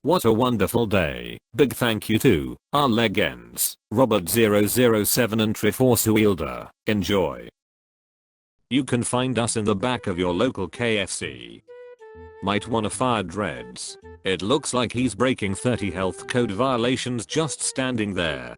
What a wonderful day. Big thank you to our legends, Robert007 and Triforce Wielder. Enjoy. You can find us in the back of your local KFC. Might wanna fire Dreads. It looks like he's breaking 30 health code violations just standing there.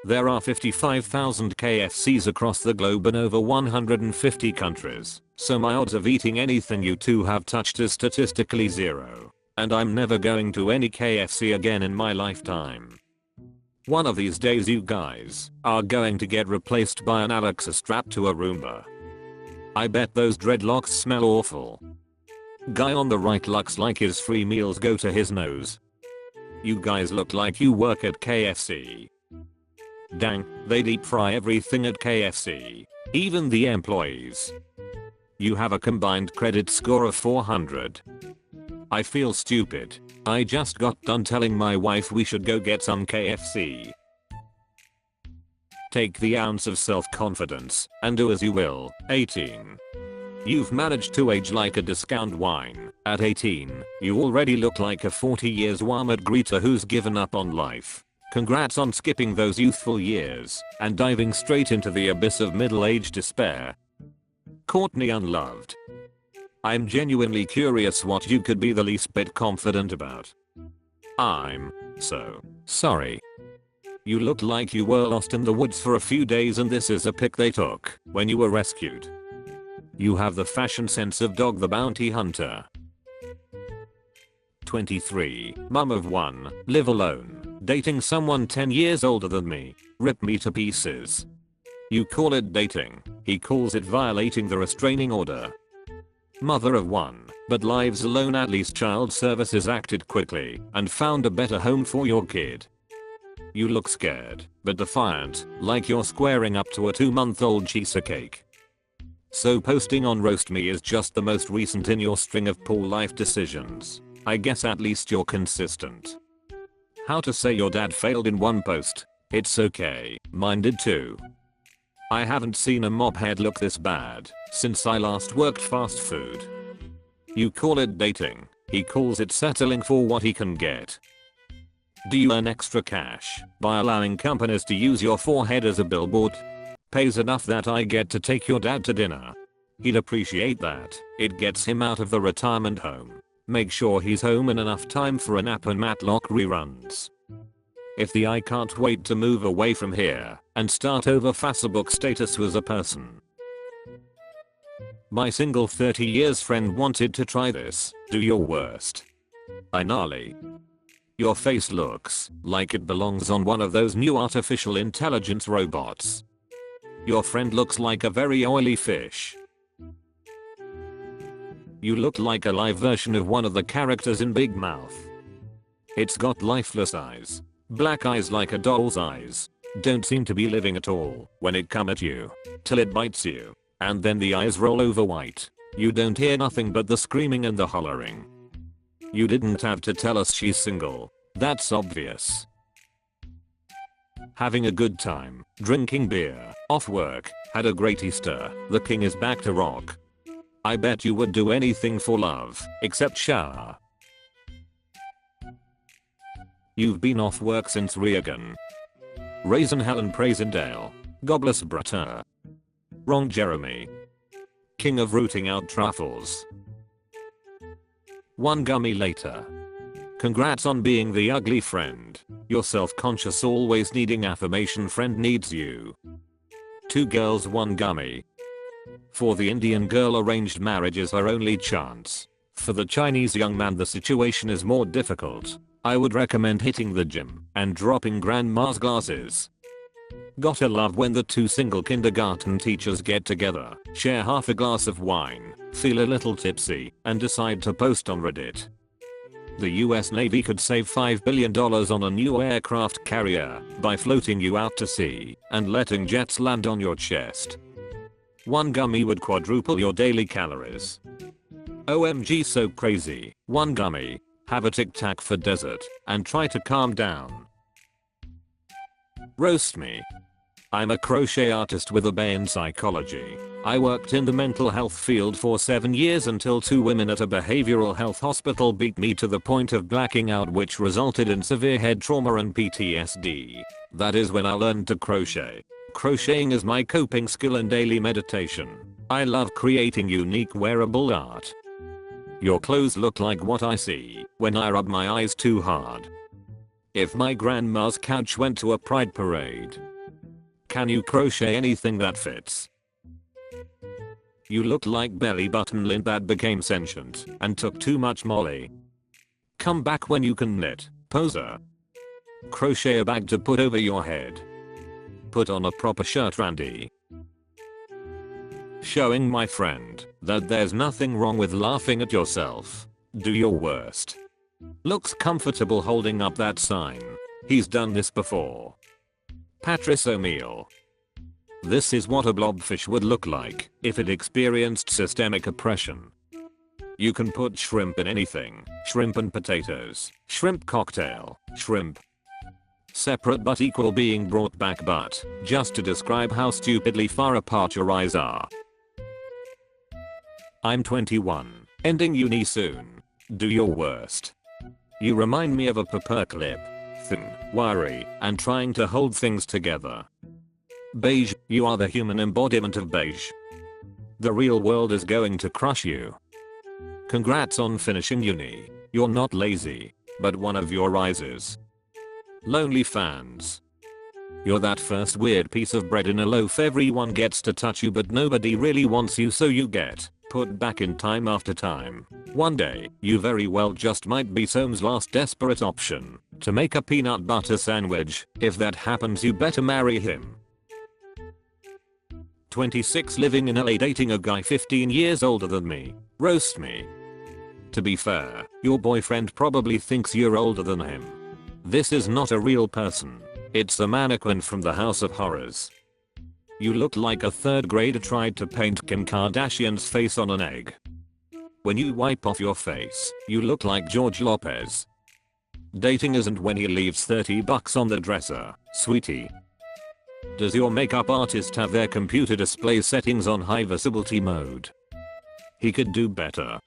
There are 55,000 KFCs across the globe in over 150 countries, so my odds of eating anything you two have touched is statistically zero. And I'm never going to any KFC again in my lifetime. One of these days you guys are going to get replaced by an Alexa strapped to a Roomba. I bet those dreadlocks smell awful. Guy on the right looks like his free meals go to his nose. You guys look like you work at KFC. Dang, they deep fry everything at KFC. Even the employees. You have a combined credit score of 400. I feel stupid. I just got done telling my wife we should go get some KFC. Take the ounce of self-confidence and do as you will. 18. You've managed to age like a discount wine. At 18, you already look like a 40 years Walmart greeter who's given up on life. Congrats on skipping those youthful years and diving straight into the abyss of middle-age despair. Courtney unloved. I'm genuinely curious what you could be the least bit confident about. I'm so sorry. You look like you were lost in the woods for a few days and this is a pic they took when you were rescued. You have the fashion sense of Dog the Bounty Hunter. 23. Mum of 1, live alone, dating someone 10 years older than me. Rip me to pieces. You call it dating, he calls it violating the restraining order. Mother of 1, but lives alone. At least child services acted quickly and found a better home for your kid. You look scared, but defiant, like you're squaring up to a 2-month-old cheesecake. So posting on RoastMe is just the most recent in your string of poor life decisions. I guess at least you're consistent. How to say your dad failed in one post. It's okay, mine did too. I haven't seen a mophead look this bad since I last worked fast food. You call it dating, he calls it settling for what he can get. Do you earn extra cash by allowing companies to use your forehead as a billboard? Pays enough that I get to take your dad to dinner. He'd appreciate that. It gets him out of the retirement home. Make sure he's home in enough time for a nap and Matlock reruns. If the I can't wait to move away from here and start over Facebook status was a person. My single 30 years friend wanted to try this. Do your worst. I gnarly. Your face looks like it belongs on one of those new artificial intelligence robots. Your friend looks like a very oily fish. You look like a live version of one of the characters in Big Mouth. It's got lifeless eyes. Black eyes like a doll's eyes. Don't seem to be living at all when it come at you. Till it bites you. And then the eyes roll over white. You don't hear nothing but the screaming and the hollering. You didn't have to tell us she's single. That's obvious. Having a good time, drinking beer, off work, had a great Easter, the king is back to rock. I bet you would do anything for love, except shower. You've been off work since Reagan. Raisin Helen Praisendale. Gobless Brutter. Wrong Jeremy. King of rooting out truffles. One gummy later. Congrats on being the ugly friend. Your self-conscious always needing affirmation friend needs you. 2 girls 1 gummy. For the Indian girl arranged marriage is her only chance. For the Chinese young man the situation is more difficult. I would recommend hitting the gym and dropping grandma's glasses. Gotta love when the 2 single kindergarten teachers get together, share half a glass of wine, feel a little tipsy, and decide to post on Reddit. The US Navy could save $5 billion on a new aircraft carrier by floating you out to sea and letting jets land on your chest. 1 gummy would quadruple your daily calories. OMG so crazy. 1 gummy. Have a tic tac for dessert and try to calm down. Roast me. I'm a crochet artist with a BA in psychology. I worked in the mental health field for 7 years until 2 women at a behavioral health hospital beat me to the point of blacking out, which resulted in severe head trauma and PTSD. That is when I learned to crochet. Crocheting is my coping skill and daily meditation. I love creating unique wearable art. Your clothes look like what I see when I rub my eyes too hard. If my grandma's couch went to a pride parade. Can you crochet anything that fits? You look like belly button lint that became sentient and took too much Molly. Come back when you can knit, poser. Crochet a bag to put over your head. Put on a proper shirt, Randy. Showing my friend that there's nothing wrong with laughing at yourself. Do your worst. Looks comfortable holding up that sign. He's done this before. Patrice O'Meal. This is what a blobfish would look like if it experienced systemic oppression. You can put shrimp in anything. Shrimp and potatoes. Shrimp cocktail. Shrimp. Separate but equal being brought back, but just to describe how stupidly far apart your eyes are. I'm 21. Ending uni soon. Do your worst. You remind me of a paperclip. Thin, wiry, and trying to hold things together. Beige, you are the human embodiment of beige. The real world is going to crush you. Congrats on finishing uni. You're not lazy, but one of your rises. Lonely fans. You're that first weird piece of bread in a loaf everyone gets to touch you, but nobody really wants you, so you get put back in time after time. One day, you very well just might be Soam's last desperate option to make a peanut butter sandwich. If that happens, you better marry him. 26, living in LA, dating a guy 15 years older than me. Roast me. To be fair, your boyfriend probably thinks you're older than him. This is not a real person. It's a mannequin from the House of Horrors. You look like a 3rd grader tried to paint Kim Kardashian's face on an egg. When you wipe off your face, you look like George Lopez. Dating isn't when he leaves $30 on the dresser, sweetie. Does your makeup artist have their computer display settings on high visibility mode? He could do better.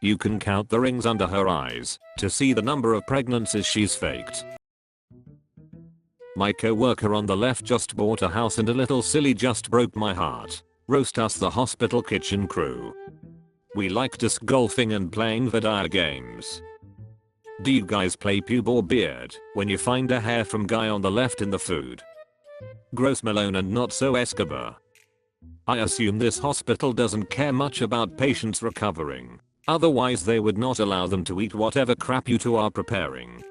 You can count the rings under her eyes to see the number of pregnancies she's faked. My co-worker on the left just bought a house and a little silly just broke my heart. Roast us, the hospital kitchen crew. We like disc golfing and playing video games. Do you guys play pube or beard when you find a hair from guy on the left in the food? Gross Malone and not so Escobar. I assume this hospital doesn't care much about patients recovering. Otherwise they would not allow them to eat whatever crap you two are preparing.